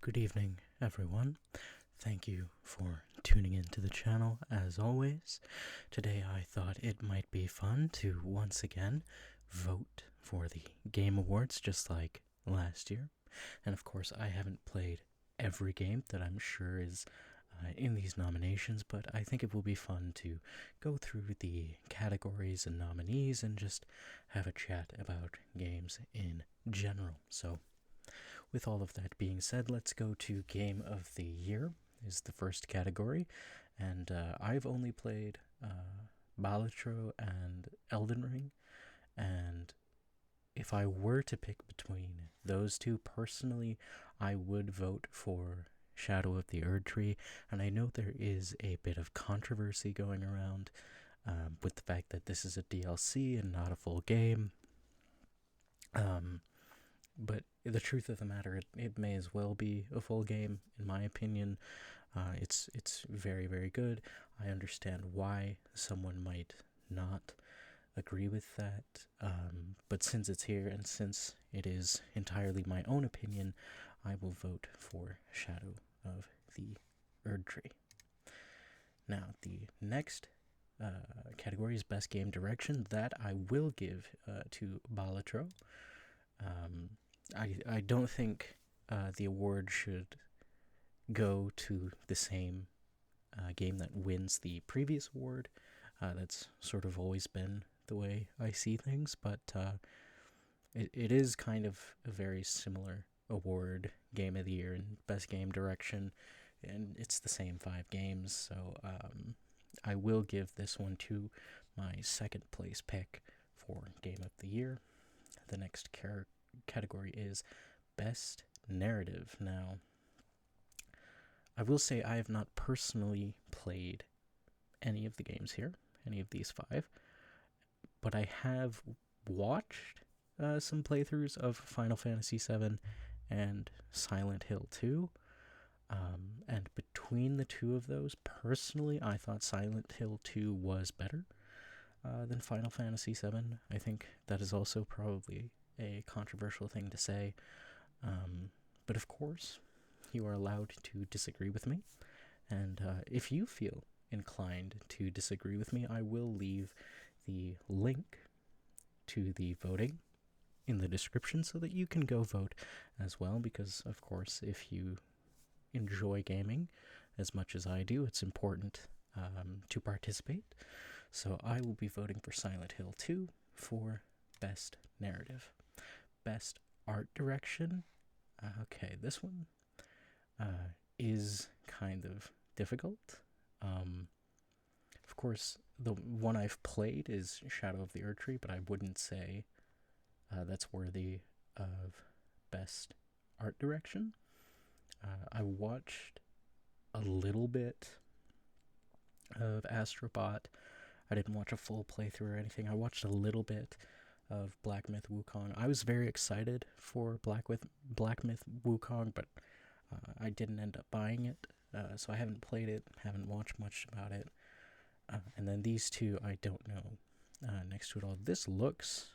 Good evening, everyone. Thank you for tuning into the channel as always. Today I thought it might be fun to once again vote for the Game Awards just like last year. And of course, I haven't played every game that I'm sure is in these nominations, but I think it will be fun to go through the categories and nominees and just have a chat about games in general. So, with all of that being said, let's go to Game of the Year is the first category, and I've only played Balatro and Elden Ring, and if I were to pick between those two, personally, I would vote for Shadow of the Erdtree, and I know there is a bit of controversy going around with the fact that this is a DLC and not a full game. But the truth of the matter, it may as well be a full game, in my opinion. It's very, very good. I understand why someone might not agree with that, but since it's here and since it is entirely my own opinion, I will vote for Shadow of the Erdtree. Now, the next category is Best Game Direction. That I will give to Balatro. I don't think the award should go to the same game that wins the previous award. That's sort of always been the way I see things, but it is kind of a very similar award, Game of the Year and Best Game Direction, and it's the same 5 games, so I will give this one to my second place pick for Game of the Year. The next category is Best Narrative. Now, I will say I have not personally played any of the games here, any of these 5, but I have watched some playthroughs of Final Fantasy VII and Silent Hill 2. And between the two of those, personally, I thought Silent Hill 2 was better than Final Fantasy VII. I think that is also probably a controversial thing to say. But of course, you are allowed to disagree with me. And if you feel inclined to disagree with me, I will leave the link to the voting in the description so that you can go vote as well. Because, of course, if you enjoy gaming as much as I do, it's important to participate. So I will be voting for Silent Hill 2 for Best Narrative. Best Art Direction. Okay, this one is kind of difficult. Of course, the one I've played is Shadow of the Erdtree, but I wouldn't say that's worthy of Best Art Direction. I watched a little bit of Astrobot. I didn't watch a full playthrough or anything. I watched a little bit of Black Myth Wukong. I was very excited for Black Myth Wukong, but I didn't end up buying it, so I haven't played it, haven't watched much about it. And then these two, I don't know next to it all. This looks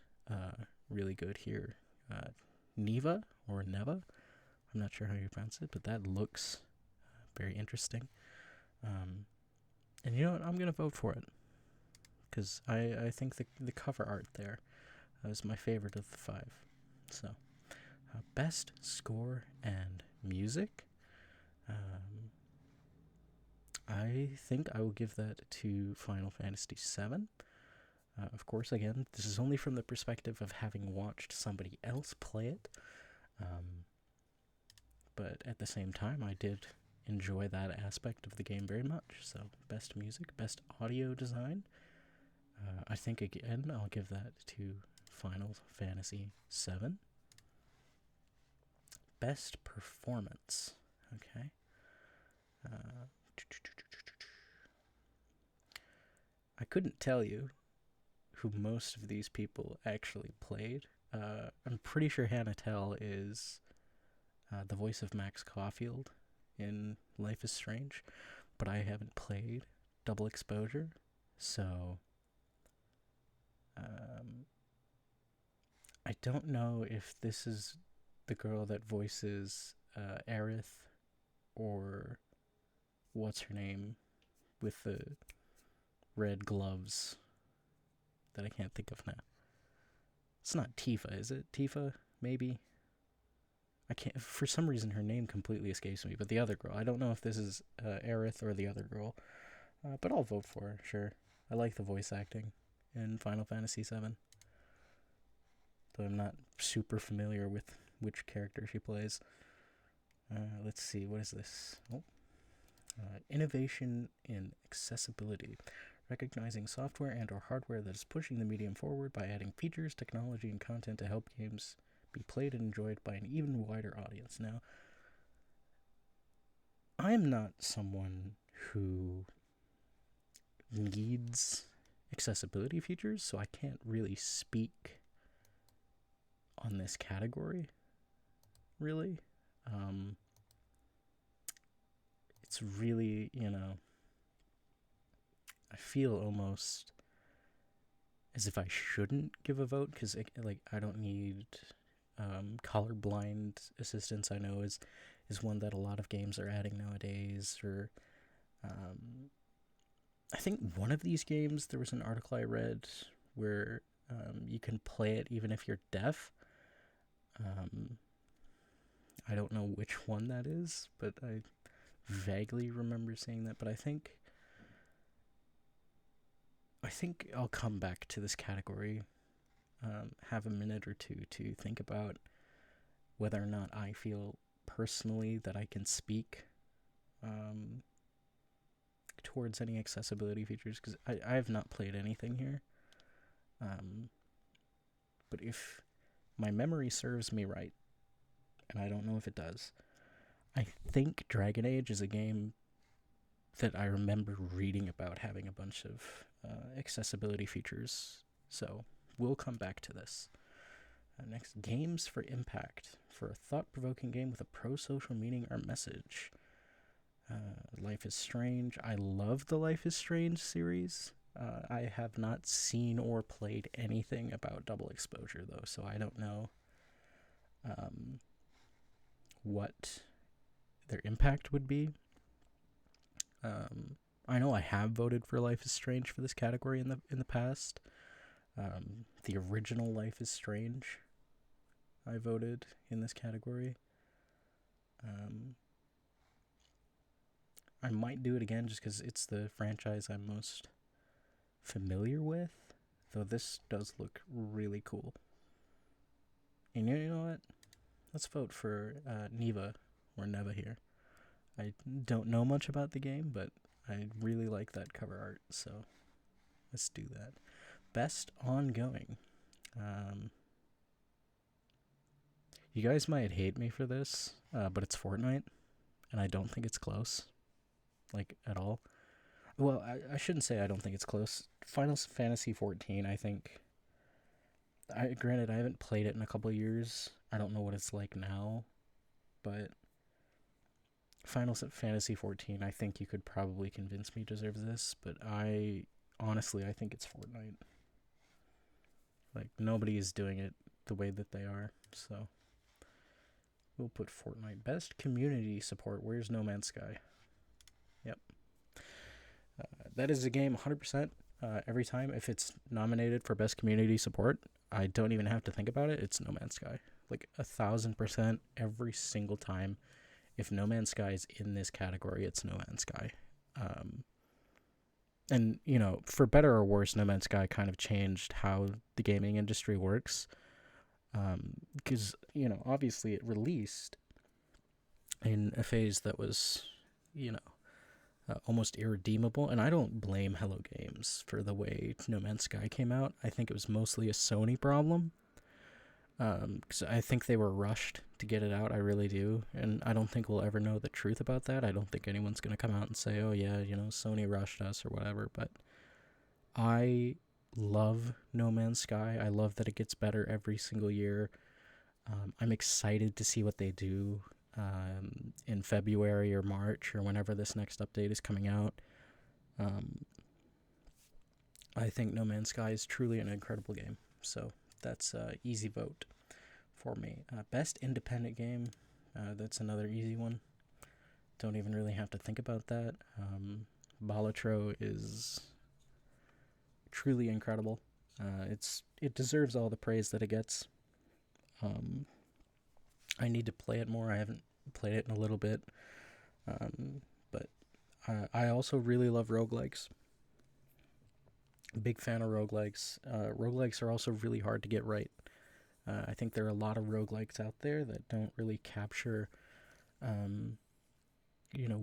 really good here. Neva or Neva, I'm not sure how you pronounce it, but that looks very interesting. And you know what? I'm going to vote for it because I think the cover art there is my favorite of the 5. So, Best Score and Music. I think I will give that to Final Fantasy VII. Of course, again, this is only from the perspective of having watched somebody else play it. But at the same time, I did enjoy that aspect of the game very much. So, Best Music, Best Audio Design. I think, again, I'll give that to Final Fantasy VII. Best Performance. Okay. I couldn't tell you who most of these people actually played. I'm pretty sure Hannah Tell is the voice of Max Caulfield in Life is Strange, but I haven't played Double Exposure, so I don't know if this is the girl that voices Aerith or what's her name with the red gloves that I can't think of now. It's not Tifa, is it? Tifa, maybe? I can't. For some reason, her name completely escapes me. But the other girl, I don't know if this is Aerith or the other girl, but I'll vote for her. Sure, I like the voice acting in Final Fantasy VII, though I'm not super familiar with which character she plays. Let's see, what is this? Innovation in accessibility. Recognizing software and or hardware that is pushing the medium forward by adding features, technology, and content to help games be played and enjoyed by an even wider audience. Now, I am not someone who needs accessibility features, so I can't really speak on this category, really. It's really, I feel almost as if I shouldn't give a vote because, I don't need colorblind assistance. I know is one that a lot of games are adding nowadays. Or I think one of these games, there was an article I read where you can play it even if you're deaf. I don't know which one that is, but I vaguely remember seeing that. But I think I'll come back to this category, have a minute or two to think about whether or not I feel personally that I can speak towards any accessibility features, because I have not played anything here. But if my memory serves me right, and I don't know if it does, I think Dragon Age is a game that I remember reading about having a bunch of accessibility features. So we'll come back to this. Next, games for impact. For a thought-provoking game with a pro-social meaning or message. Life is Strange. I love the Life is Strange series. I have not seen or played anything about Double Exposure, though, so I don't know what their impact would be. I know I have voted for Life is Strange for this category in the past. The original Life is Strange, I voted in this category. I might do it again just because it's the franchise I'm most familiar with, though this does look really cool. And you know what? Let's vote for Neva or Neva here. I don't know much about the game, but I really like that cover art, so let's do that. Best ongoing. You guys might hate me for this, but it's Fortnite, and I don't think it's close, at all. Well, I shouldn't say I don't think it's close. Final Fantasy 14, I think. Granted, I haven't played it in a couple years. I don't know what it's like now, but Final Fantasy 14, I think you could probably convince me deserves this, but honestly, I think it's Fortnite. Nobody is doing it the way that they are, so we'll put Fortnite. Best community support. Where's No Man's Sky? Yep. That is a game 100% every time. If it's nominated for best community support, I don't even have to think about it. It's No Man's Sky. 1,000% every single time. If No Man's Sky is in this category, it's No Man's Sky. And, for better or worse, No Man's Sky kind of changed how the gaming industry works. Because, obviously it released in a phase that was, almost irredeemable. And I don't blame Hello Games for the way No Man's Sky came out. I think it was mostly a Sony problem. Because I think they were rushed to get it out. I really do. And I don't think we'll ever know the truth about that. I don't think anyone's going to come out and say, oh yeah, Sony rushed us or whatever. But I love No Man's Sky. I love that it gets better every single year. I'm excited to see what they do in February or March or whenever this next update is coming out. I think No Man's Sky is truly an incredible game. So that's easy vote for me. Best independent game. That's another easy one. Don't even really have to think about that. Balatro is truly incredible. It deserves all the praise that it gets. Um, I need to play it more. I haven't played it in a little bit. But I also really love roguelikes. Big fan of roguelikes. Roguelikes are also really hard to get right. I think there are a lot of roguelikes out there that don't really capture, um,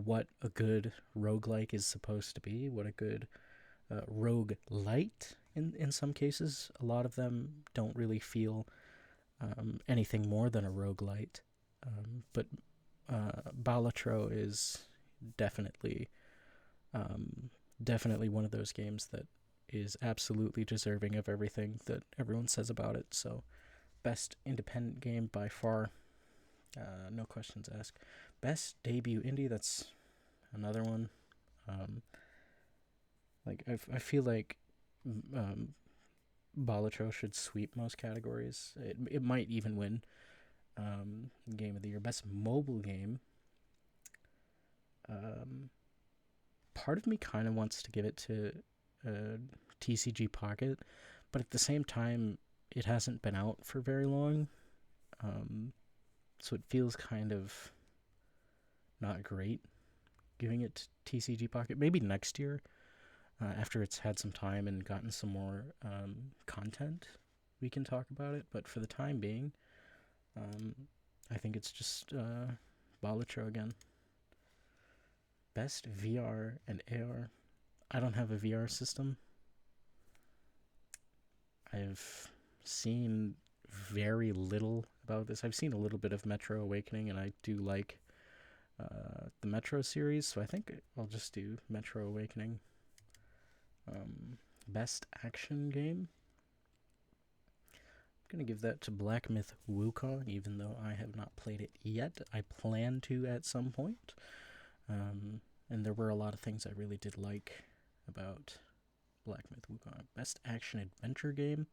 what a good roguelike is supposed to be, what a good roguelite in some cases. A lot of them don't really feel anything more than a roguelite. But Balatro is definitely definitely one of those games that is absolutely deserving of everything that everyone says about it. So, best independent game by far, no questions asked. Best debut indie, that's another one. Um, I feel like um, Balatro should sweep most categories. It might even win Game of the Year. Best mobile game. Um, Part of me kind of wants to give it to TCG Pocket, but at the same time, it hasn't been out for very long, so it feels kind of not great giving it to TCG Pocket. Maybe next year, after it's had some time and gotten some more content, we can talk about it. But for the time being, um, I think it's just Balatro again. Best VR and AR. I don't have a VR system. I've seen very little about this. I've seen a little bit of Metro Awakening, and I do like the Metro series, so I think I'll just do Metro Awakening. Best action game. I'm gonna give that to Black Myth Wukong, even though I have not played it yet. I plan to at some point. And there were a lot of things I really did like about Black Myth Wukong. Best action adventure game.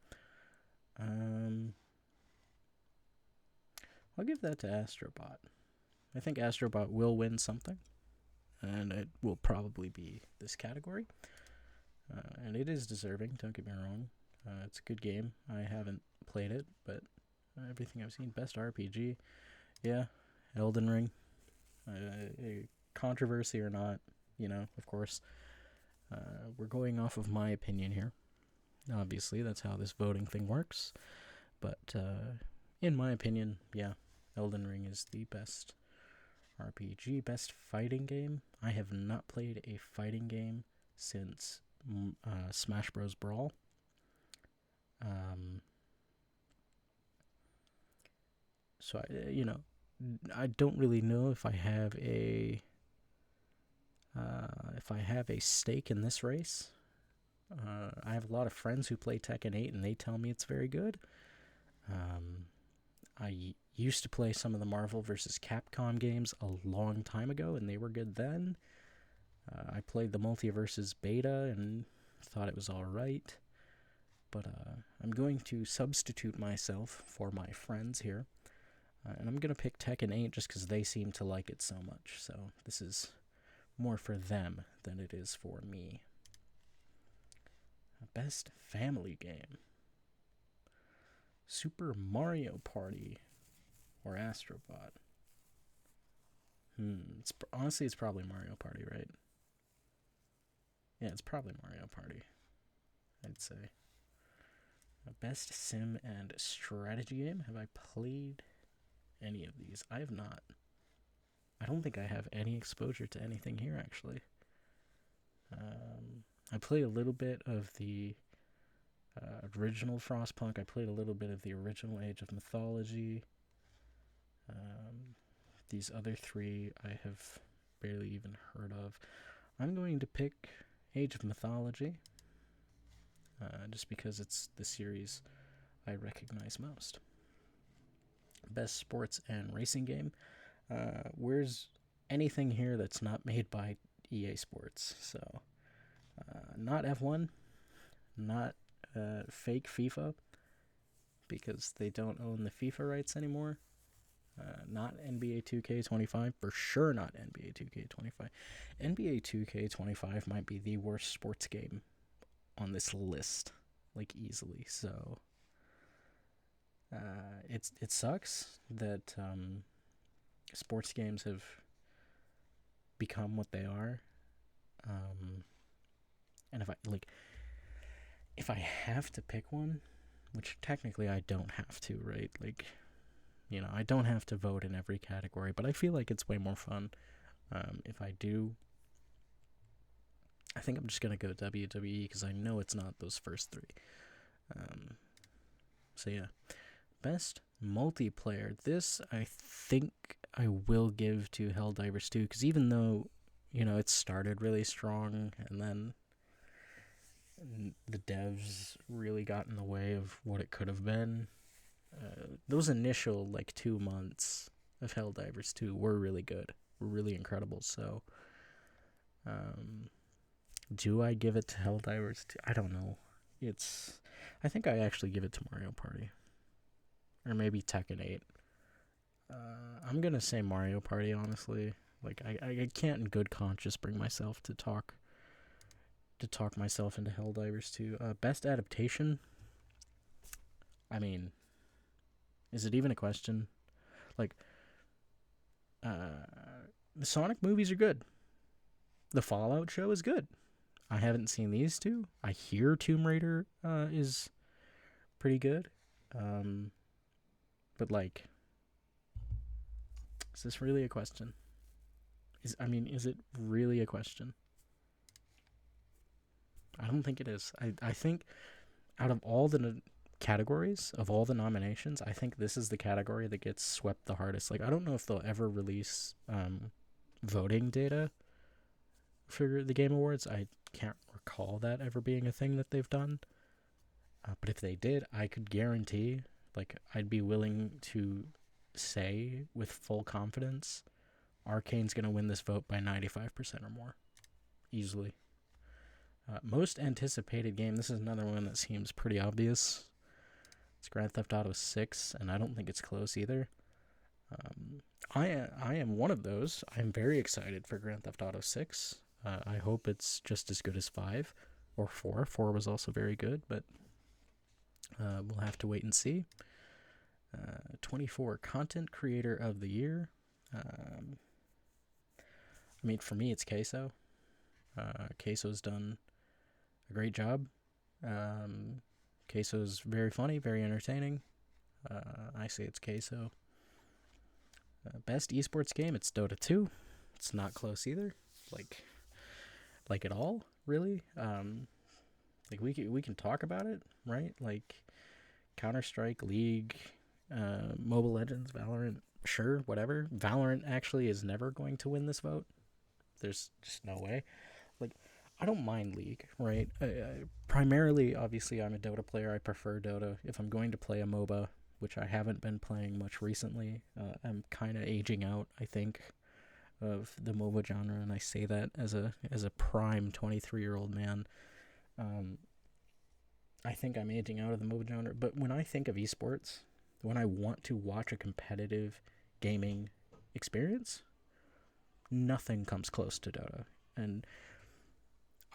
I'll give that to Astrobot. I think Astrobot will win something, and it will probably be this category. And it is deserving, don't get me wrong. It's a good game. I haven't played it, but everything I've seen. Best RPG. Yeah, Elden Ring. Controversy or not, of course. We're going off of my opinion here. Obviously, that's how this voting thing works. But in my opinion, yeah, Elden Ring is the best RPG. Best fighting game. I have not played a fighting game since Smash Bros. Brawl. So I don't really know if I have a stake in this race. I have a lot of friends who play Tekken 8, and they tell me it's very good. I used to play some of the Marvel vs. Capcom games a long time ago, and they were good then. I played the Multiverses beta and thought it was alright. But I'm going to substitute myself for my friends here. And I'm going to pick Tekken 8 just because they seem to like it so much. So this is more for them than it is for me. Best family game. Super Mario Party or Astrobot. Honestly, it's probably Mario Party, right? Yeah, it's probably Mario Party, I'd say. Best sim and strategy game. Have I played any of these? I have not. I don't think I have any exposure to anything here, actually. I played a little bit of the original Frostpunk. I played a little bit of the original Age of Mythology. These other three I have barely even heard of. I'm going to pick Age of Mythology, just because it's the series I recognize most. Best sports and racing game. Where's anything here that's not made by EA Sports? So, not F1, not fake FIFA, because they don't own the FIFA rights anymore. Not NBA 2K25, for sure not NBA 2K25. NBA 2K25 might be the worst sports game on this list, like easily. So it sucks that sports games have become what they are. And if I have to pick one, which technically I don't have to, right? Like, I don't have to vote in every category, but I feel like it's way more fun. If I do, I think I'm just gonna go WWE because I know it's not those first three. So yeah, best multiplayer. This I think I will give to Helldivers 2 because even though it started really strong and then the devs really got in the way of what it could have been. Those initial 2 months of Helldivers 2 were really good, were really incredible. So, do I give it to Helldivers 2? I don't know. I think I actually give it to Mario Party, or maybe Tekken 8. I'm gonna say Mario Party, honestly. I can't in good conscience bring myself to talk myself into Helldivers 2. Best adaptation. I mean, is it even a question? The Sonic movies are good. The Fallout show is good. I haven't seen these two. I hear Tomb Raider is pretty good. But is this really a question? Is it really a question? I don't think it is. I think out of all the categories, of all the nominations, I think this is the category that gets swept the hardest. I don't know if they'll ever release voting data for the Game Awards. I can't recall that ever being a thing that they've done. But if they did, I could guarantee, I'd be willing to say with full confidence, Arcane's going to win this vote by 95% or more. Easily. Most anticipated game. This is another one that seems pretty obvious. It's Grand Theft Auto 6, and I don't think it's close either. I am one of those. I'm very excited for Grand Theft Auto 6. I hope it's just as good as 5 or 4. 4 was also very good, but we'll have to wait and see. 24, Content Creator of the Year. For me, it's Queso. Queso's done a great job. Queso's very funny, very entertaining. I say it's Queso. Best esports game, it's Dota 2. It's not close either. At all, really. We can talk about it, right? Counter-Strike, League, Mobile Legends, Valorant, sure, whatever. Valorant actually is never going to win this vote. There's just no way. I don't mind League, right? Primarily, obviously, I'm a Dota player. I prefer Dota. If I'm going to play a MOBA, which I haven't been playing much recently, I'm kind of aging out, I think, of the MOBA genre, and I say that as a prime 23-year-old man. I think I'm aging out of the MOBA genre, but when I think of esports, when I want to watch a competitive gaming experience, nothing comes close to Dota. And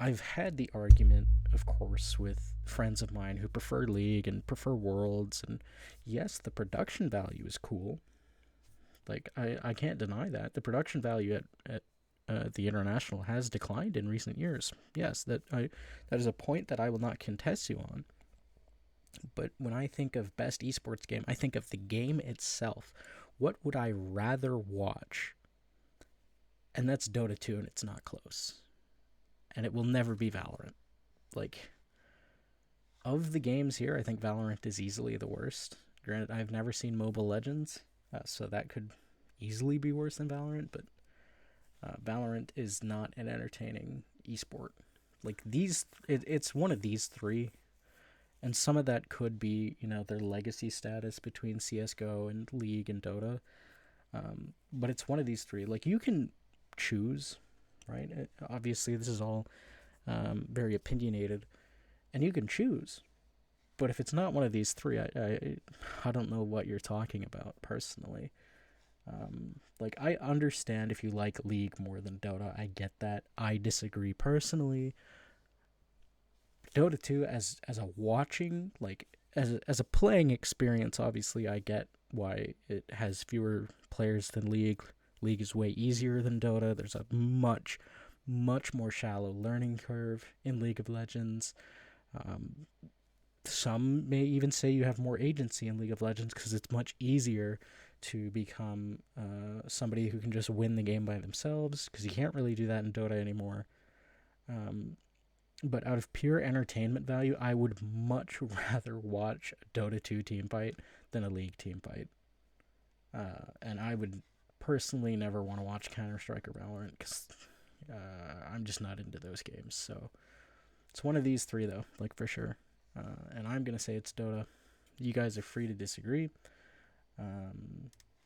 I've had the argument, of course, with friends of mine who prefer League and prefer Worlds, and yes, the production value is cool. I can't deny that. The production value at the International has declined in recent years. Yes, that is a point that I will not contest you on. But when I think of best esports game, I think of the game itself. What would I rather watch? And that's Dota 2, and it's not close. And it will never be Valorant. Of the games here, I think Valorant is easily the worst. Granted, I've never seen Mobile Legends, so that could easily be worse than Valorant, but Valorant is not an entertaining esport. It's one of these three, and some of that could be, their legacy status between CSGO and League and Dota, but it's one of these three. You can choose, right? Obviously, this is all very opinionated, and you can choose. But if it's not one of these three, I don't know what you're talking about personally. Like, I understand if you like League more than Dota. I get that. I disagree personally. Dota 2 as a watching, like as a playing experience, obviously I get why it has fewer players than League. League is way easier than Dota. There's a much more shallow learning curve in League of Legends. Um, some may even say you have more agency in League of Legends because it's much easier to become somebody who can just win the game by themselves, because you can't really do that in Dota anymore. Um, but out of pure entertainment value, I would much rather watch a Dota 2 team fight than a League team fight. And I would personally never want to watch Counter Strike or Valorant because I'm just not into those games. So it's one of these three, though, like for sure. And I'm going to say it's Dota. You guys are free to disagree.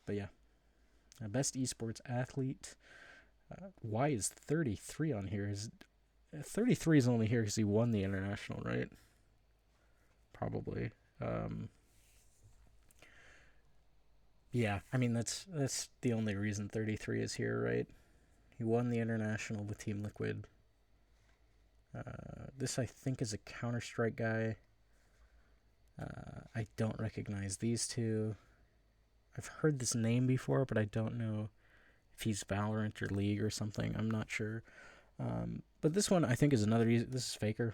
But yeah. Best esports athlete. Why is 33 on here? 33 is only here because he won the international, right? Probably. Yeah, I mean that's the only reason 33 is here, right? He won the international with Team Liquid. This I think is a Counter-Strike guy. I don't recognize these two. I've heard this name before, but I don't know if he's Valorant or League or something. I'm not sure. But this one I think is another easy. This is Faker.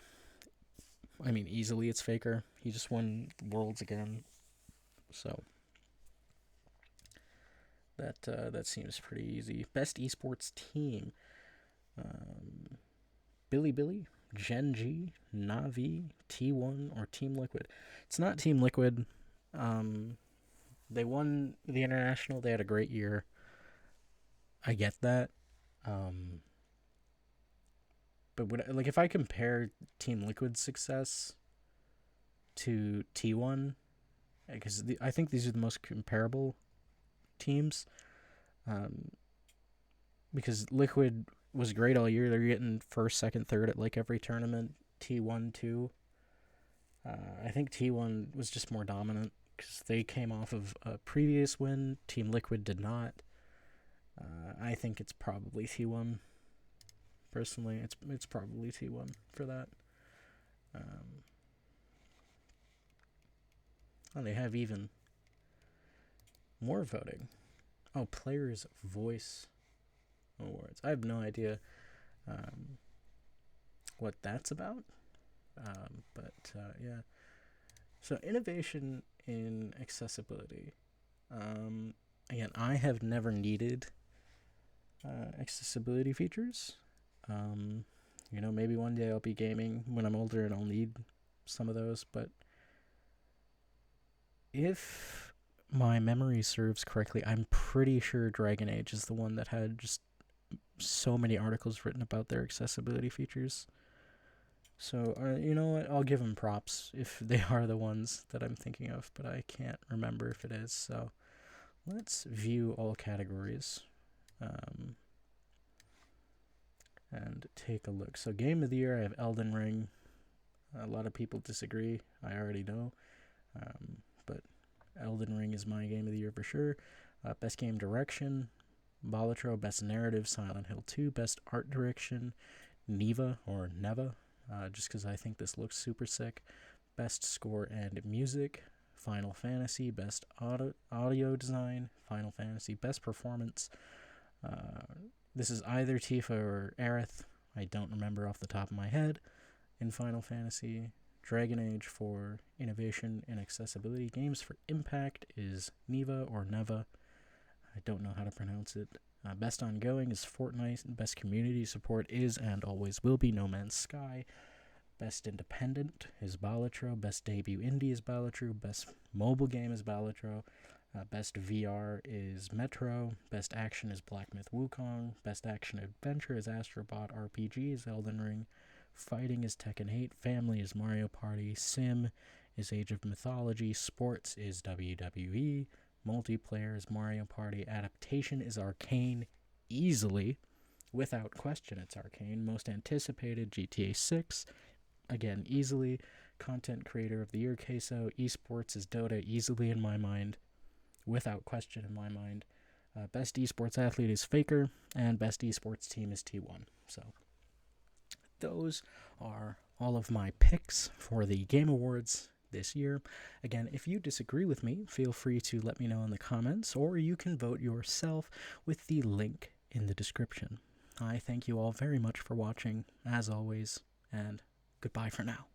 I mean, easily it's Faker. He just won Worlds again, so that seems pretty easy. Best esports team: Bilibili, Gen G, Navi, T1, or Team Liquid. It's not Team Liquid. They won the international. They had a great year. I get that. But if I compare Team Liquid's success to T1, because I think these are the most comparable teams, because Liquid was great all year. They're getting first, second, third at like every tournament. T1 too. I think T1 was just more dominant because they came off of a previous win. Team Liquid did not. I think it's probably T1. Personally, it's probably T1 for that. Oh, they have even more voting. Oh, Players' Voice Awards. I have no idea what that's about. But yeah. So innovation in accessibility. Again, I have never needed accessibility features. Maybe one day I'll be gaming when I'm older and I'll need some of those. But if my memory serves correctly, I'm pretty sure Dragon Age is the one that had just so many articles written about their accessibility features. So, you know what? I'll give them props if they are the ones that I'm thinking of, but I can't remember if it is. So, let's view all categories and take a look. So, Game of the Year, I have Elden Ring. A lot of people disagree. I already know. But Elden Ring is my Game of the Year for sure. Best Game Direction, Balatro. Best Narrative, Silent Hill 2. Best Art Direction, Neva or Neva. Just because I think this looks super sick. Best Score and Music, Final Fantasy. Best Audio Design, Final Fantasy. Best Performance, this is either Tifa or Aerith. I don't remember off the top of my head. In Final Fantasy. Dragon Age for Innovation and Accessibility. Games for Impact is Neva or Neva. I don't know how to pronounce it. Best Ongoing is Fortnite. Best Community Support is and always will be No Man's Sky. Best Independent is Balatro. Best Debut Indie is Balatro. Best Mobile Game is Balatro. Best VR is Metro. Best Action is Black Myth Wukong. Best Action Adventure is Astrobot. RPG is Elden Ring. Fighting is Tekken 8. Family is Mario Party. Sim is Age of Mythology. Sports is WWE. Multiplayer is Mario Party. Adaptation is Arcane. Easily, without question, it's Arcane. Most anticipated, GTA 6. Again, easily. Content Creator of the Year, Queso. Esports is Dota. Easily in my mind. Without question in my mind. Best esports athlete is Faker, and best esports team is T1. So those are all of my picks for the Game Awards this year. Again, if you disagree with me, feel free to let me know in the comments, or you can vote yourself with the link in the description. I thank you all very much for watching, as always, and goodbye for now.